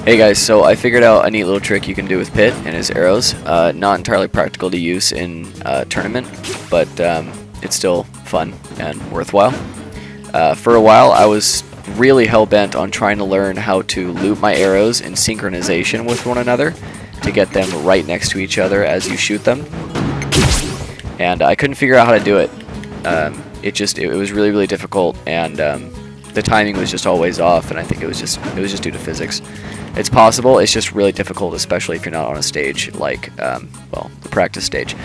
Hey guys, so I figured out a neat little trick you can do with Pit and his arrows. Not entirely practical to use in a tournament, but it's still fun and worthwhile. For a while, I was really hell-bent on trying to learn how to loop my arrows in synchronization with one another to get them right next to each other as you shoot them. And I couldn't figure out how to do it. It was really difficult, and the timing was just always off, and I think it was just due to physics. It's possible, it's just really difficult, especially if you're not on a stage like, well, the practice stage.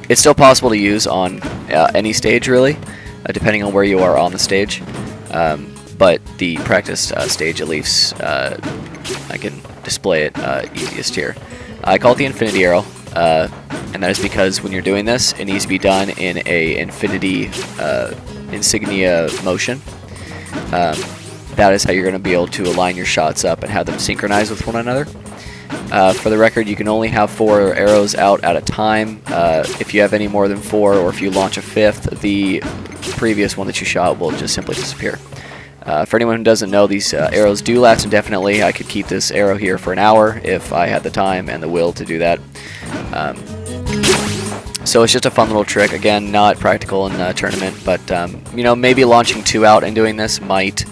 It's still possible to use on any stage, really, depending on where you are on the stage. But the practice stage, at least, I can display it easiest here. I call it the infinity arrow, and that is because when you're doing this, it needs to be done in a infinity insignia motion. That is how you're going to be able to align your shots up and have them synchronize with one another. For the record, you can only have 4 arrows out at a time. If you have any more than 4, or if you launch a 5th, the previous one that you shot will just simply disappear. For anyone who doesn't know, these arrows do last indefinitely. I could keep this arrow here for an hour if I had the time and the will to do that. So it's just a fun little trick. Again, not practical in a tournament, but you know, maybe launching 2 out and doing this might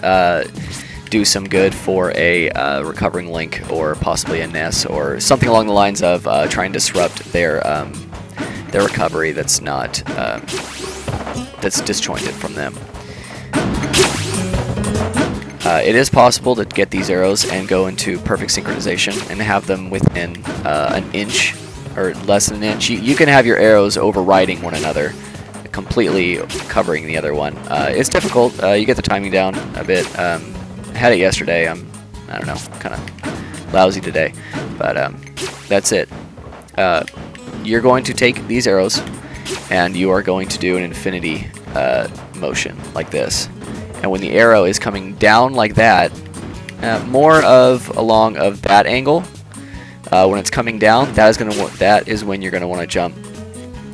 do some good for a recovering Link, or possibly a Ness, or something along the lines of trying to disrupt their recovery that's not that's disjointed from them. It is possible to get these arrows and go into perfect synchronization and have them within an inch or less than an inch. You can have your arrows overriding one another, completely covering the other one. It's difficult. You get the timing down a bit. I had it yesterday. I don't know, kind of lousy today, but that's it. You're going to take these arrows and you are going to do an infinity motion like this. And when the arrow is coming down like that, more of along of that angle, when it's coming down, that is when you're going to want to jump.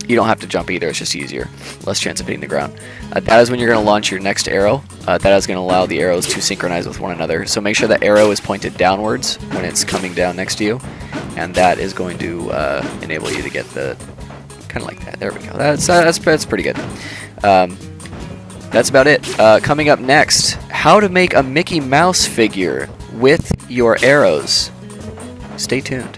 You don't have to jump either, it's just easier. Less chance of hitting the ground. That is when you're going to launch your next arrow. That is going to allow the arrows to synchronize with one another. So make sure that arrow is pointed downwards when it's coming down next to you. And that is going to enable you to get the... kind of like that. There we go. That's pretty good. That's about it. Coming up next, how to make a Mickey Mouse figure with your arrows. Stay tuned.